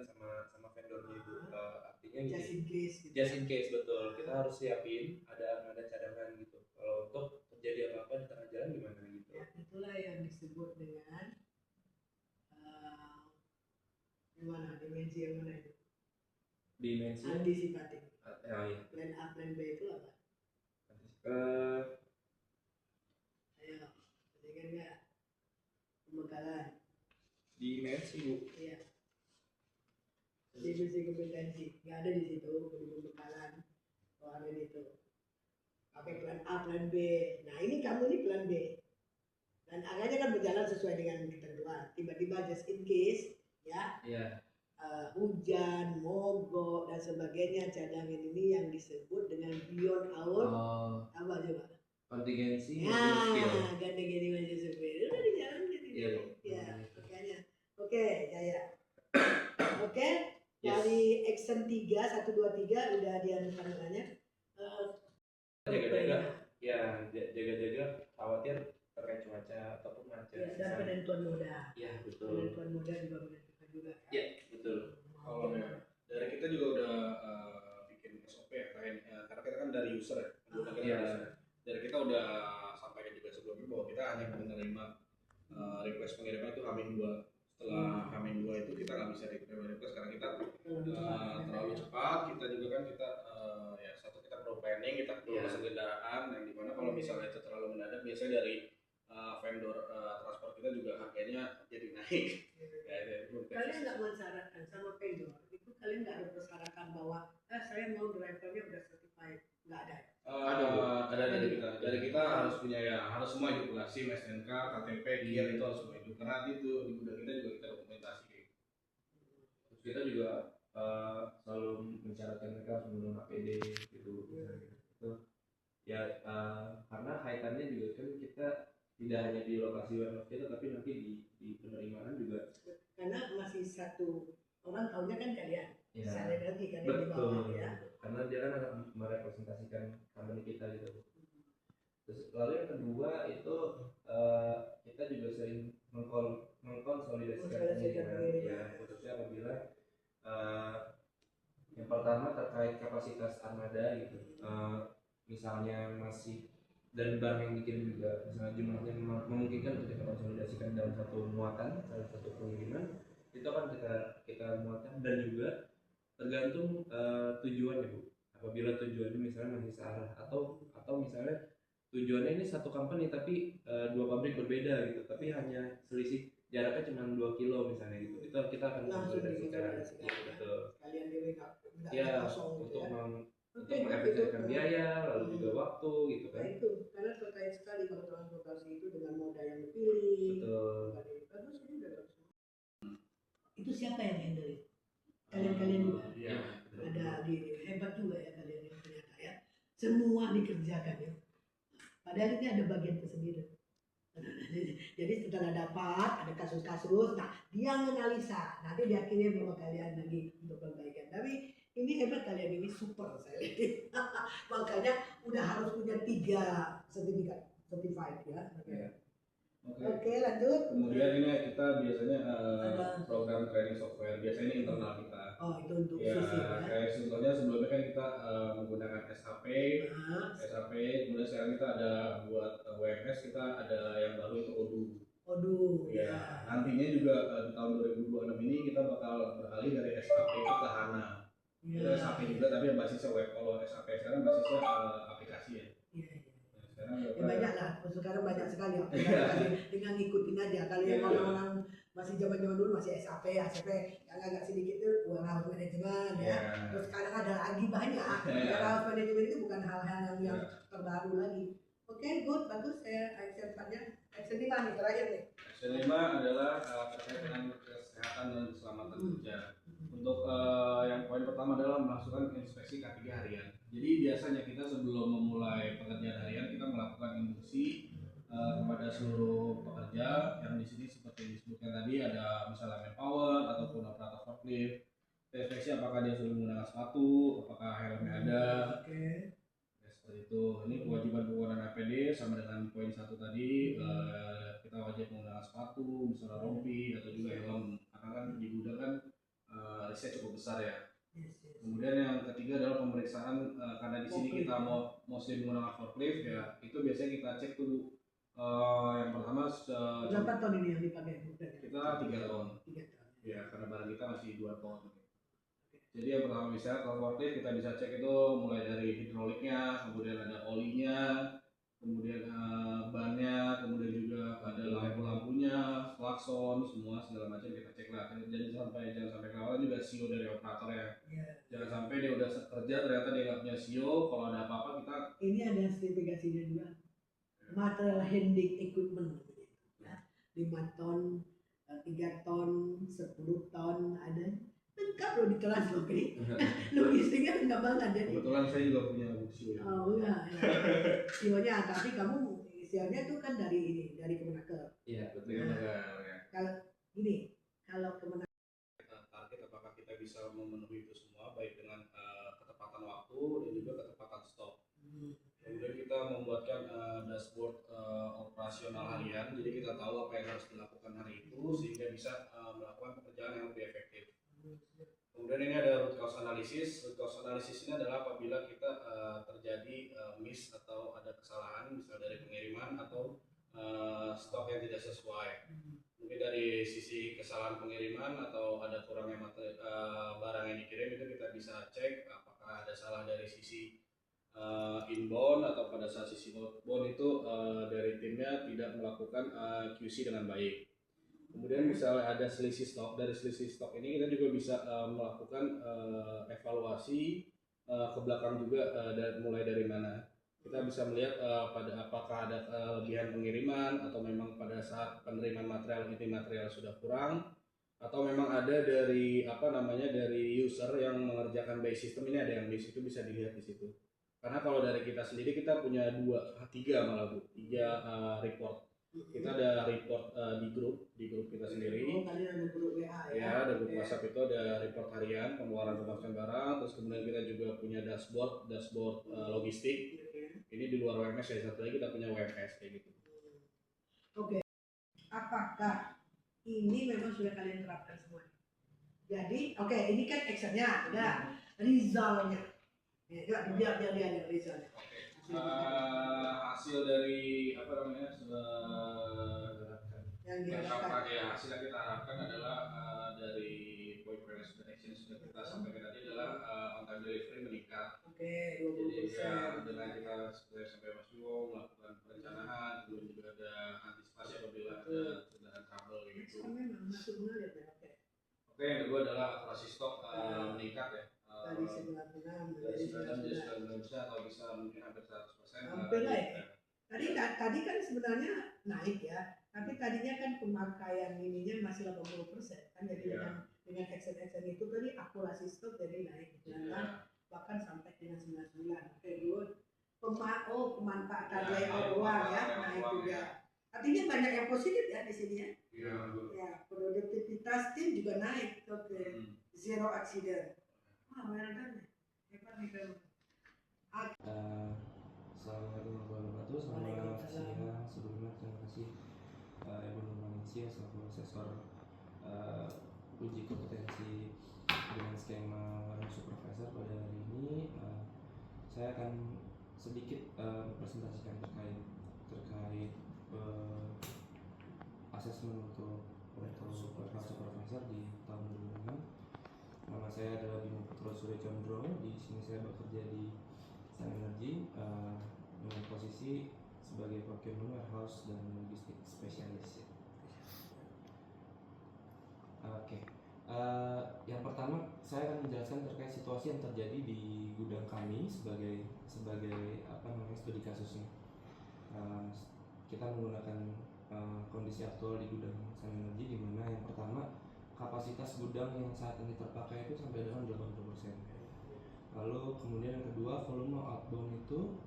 sama sama vendornya itu. Artinya just gini, in case gitu just ya. in case betul. Kita harus siapin ada cadangan gitu. Kalau untuk terjadi apa-apa di tengah jalan gimana gitu. Ya, itulah yang disebut dengan gimana dimensi yang mana itu? Dimensi Antisipatif. iya. Plan A, plan B itu apa? Eh, Ayo, masih ingat nggak? Pembekalan. dimensi Bu. Iya. Divisi kompetensi. Nggak ada di situ pembekalan. Oh, ada di itu. Pakai plan A, plan B. Nah, ini kamu ini plan B. Dan angkanya kan berjalan sesuai dengan ketentuan. Tiba-tiba just in case, ya. Iya. Hujan, mogok dan sebagainya, cadangan ini yang disebut dengan beyond our apa coba? Kontingensi Ya, kontingensi supir. Udah di jalan jadi. Iya. Ya, makanya. Oke, Jaya. Oke, Yes. dari action 3, 1, 2, 3 udah diantaranya. Jaga-jaga, ya jaga-jaga khawatir terkait cuaca ataupun macet. Ya, dan penentuan moda. Ya betul. Penentuan moda juga menentukan juga. Ya betul. Kalau dari kita juga udah bikin SOP ya, karena kita kan dari user ya. Dari kita udah sampaikan juga sebelumnya bahwa kita hanya menerima request pengiriman itu H-2. Setelah H-2 itu kita nggak bisa request karena kita terlalu cepat. Kita juga kan kita ya satu kita perlu planning, kita perlu pesan kendaraan yang dimana kalau misalnya itu terlalu mendadak biasanya dari vendor transport kita juga harganya jadi naik. Kalian nggak mensyaratkan sama vendor itu, kalian nggak ada persyaratan bahwa saya mau drivernya udah certified, nggak ada. Ada dari kita harus punya ya, harus semua hidup lah, SIM, SNK, KTP, KIR itu harus semua hidup karena itu di gudang kita juga kita dokumentasi. Terus kita juga selalu mensyaratkan mereka harus menggunakan APD gitu. Itu ya karena kaitannya juga kan kita tidak hanya di lokasi warehouse kita tapi nanti di penerimaan juga. Karena masih satu orang tahunya kan kalian. Ya. Saya lagi kalian Betul. di bawah ya. Karena dia kan akan merepresentasikan company kita gitu. Terus lalu yang kedua itu kita juga sering mengkonsolidasikan pengiriman ya, khususnya apabila yang pertama terkait kapasitas armada gitu. Misalnya masih dan barang yang dikirim juga misalnya jumlahnya memungkinkan untuk kita konsolidasikan dalam satu muatan, dalam satu pengiriman, itu akan kita muatkan. Dan juga tergantung tujuannya Bu. Apabila tujuannya misalnya masih searah atau misalnya tujuannya ini satu company tapi dua pabrik berbeda gitu, tapi hanya selisih jaraknya cuma 2 kilo misalnya gitu, itu kita akan konsolidasikan. Ya, betul. Kalian dewe Ya, kosong gitu untuk ya. untuk mengefisienkan biaya lalu juga waktu gitu kan. Nah itu karena terkait sekali kalau transportasi itu dengan moda yang dipilih. Betul. Bagus ini udah bagus. Itu siapa yang handle? Kalian juga. Ya, ada di hebat juga ya kalian yang ternyata ya. Semua dikerjakan ya. Padahal ini ada bagian tersendiri. Jadi setelah dapat ada kasus-kasus, nah dia menganalisa, nanti dia kirim sama kalian lagi untuk perbaikan. Tapi ini hebat kalian, ini super saya lihat. Makanya udah harus punya 3 sertifikat certified ya. Oke, lanjut. Kemudian ini kita biasanya program training software, biasanya ini internal kita. Oh, itu untuk ya, sisi ya. Kayak contohnya sebelumnya kan kita menggunakan SAP, kemudian sekarang kita ada buat WMS, kita ada yang baru itu Odoo. Ya, nantinya juga di tahun 2026 ini kita bakal beralih dari SAP itu ke HANA. Itu SAP juga tapi yang basisnya web. Kalau SAP sekarang basisnya aplikasi ya. Ya banyak lah, sekarang banyak sekali aplikasi dengan ngikutin aja. Kalau yang orang-orang masih zaman-zaman dulu masih SAP yang agak sedikit itu warehouse management ya. Terus sekarang ada lagi banyak. Warehouse management itu bukan hal-hal yang terbaru lagi. Oke, good, bagus. Action 4-nya. Action 5 nih, terakhir nih. Action 5 adalah terkait dengan kesehatan dan keselamatan kerja. Untuk yang poin pertama adalah melakukan inspeksi K3 harian. Jadi biasanya kita sebelum memulai pekerjaan harian kita melakukan induksi kepada seluruh pekerja yang di sini seperti disebutkan tadi, ada misalnya manpower ataupun operator forklift. Kita inspeksi apakah dia sudah menggunakan sepatu, apakah helmnya ada. Ya, seperti itu. Ini kewajiban penggunaan APD sama dengan poin 1 tadi, kita wajib menggunakan sepatu, misalnya rompi atau juga helm. Karena kan di gudang kan risknya cukup besar ya. Yes, yes. Kemudian yang ketiga adalah pemeriksaan, karena di sini Forklift, kita mau mostly menggunakan forklift ya, itu biasanya kita cek dulu. Yang pertama Berapa ton ini yang dipakai? kita 3 ton 3 ton. ya, karena barang kita masih 2 ton. Jadi yang pertama bisa kalau forklift kita bisa cek itu mulai dari hidroliknya, kemudian ada olinya, kemudian bannya, kemudian juga ada lampu-lampunya, klakson, semua segala macam kita cek lah. Dan jangan sampai kelewatan juga CEO dari operator ya. Iya. Jangan sampai dia udah kerja ternyata dia nggak punya CEO, kalau ada apa-apa kita Ini ada sertifikasinya juga. Material handling equipment ya. 5 ton, 3 ton, 10 ton ada. Lengkap loh di kelas loh ini. Logistiknya lengkap banget jadi. kebetulan saya juga punya buku ya. Oh iya, ya. CEO-nya, tapi kamu CEO-nya itu kan dari ini, dari Kemenaker. Iya, Betul ya. Kalau gini, kalau Kemenaker Target apakah kita bisa memenuhi itu semua baik dengan ketepatan waktu dan juga ketepatan stok. Kemudian kita membuatkan dashboard operasional harian, jadi kita tahu apa yang harus dilakukan hari itu sehingga bisa melakukan pekerjaan yang lebih efektif. Kemudian ini ada root cause analysis. Root cause analysis ini adalah apabila kita terjadi miss atau ada kesalahan, misalnya dari pengiriman atau stok yang tidak sesuai. Mungkin dari sisi kesalahan pengiriman atau ada kurangnya barang yang dikirim, itu kita bisa cek apakah ada salah dari sisi inbound atau pada saat sisi outbound itu dari timnya tidak melakukan QC dengan baik. Kemudian misalnya ada selisih stok, dari selisih stok ini kita juga bisa melakukan evaluasi ke belakang juga, mulai dari mana. Kita bisa melihat pada apakah ada kelebihan pengiriman atau memang pada saat penerimaan material ini material sudah kurang, atau memang ada dari dari user yang mengerjakan base system. Ini ada yang base itu bisa dilihat di situ. Karena kalau dari kita sendiri kita punya 3 report. Kita ada report di grup kita sendiri. Oh, kalian ada grup WA ya? Ya, ada grup WhatsApp itu ada report harian pengeluaran pemasukan barang. Terus kemudian kita juga punya dashboard logistik. Ini di luar WMS ya, satu lagi kita punya WMS kayak gitu. Oke. Apakah ini memang sudah kalian terapkan semua? Jadi, oke, ini kan actionnya, udah resultnya. Ya, coba lihat resultnya. Hasil dari Yang diharapkan. hasil yang kita harapkan adalah dari point management action yang sudah kita sampaikan tadi adalah on time delivery meningkat. Oke, Jadi 20%. dengan kita sampai Mas Bimo melakukan perencanaan, kemudian juga ada antisipasi apabila ada cedera kabel gitu. Memang masuk mengalir ya, oke. Oke, yang kedua adalah akurasi stok meningkat ya. Dari 96 Dari menjadi 96 atau bisa mungkin hampir 100%. Hampir lah ya. Tadi kan sebenarnya naik ya, tapi tadinya kan pemakaian ininya masih 80% kan, jadi dengan action itu tadi akurasi stok jadi naik bahkan sampai dengan 99. Oke, good. Pemanfaatan layout ruang ya naik juga. Artinya banyak yang positif ya di sini ya. Ya, produktivitas tim juga naik. Oke. Zero accident. Wah, well done. Hebat nih kamu. Assalamualaikum warahmatullahi wabarakatuh. Selamat siang. Sebelumnya terima kasih Ibu Nurmaningsih selaku asesor uji kompetensi dengan skema supervisor pada hari ini. Saya akan sedikit mempresentasikan terkait asesmen untuk supervisor di tahun 2006. Nama saya adalah Bimo Putro Surya Condro. Di sini saya bekerja di Sun Energy dengan posisi sebagai procurement warehouse dan logistik spesialis. Oke. Yang pertama saya akan menjelaskan terkait situasi yang terjadi di gudang kami sebagai studi kasusnya. Kita menggunakan kondisi aktual di gudang Sun Energy, di mana yang pertama kapasitas gudang yang saat ini terpakai itu sampai dengan 80%. Lalu kemudian yang kedua volume outbound itu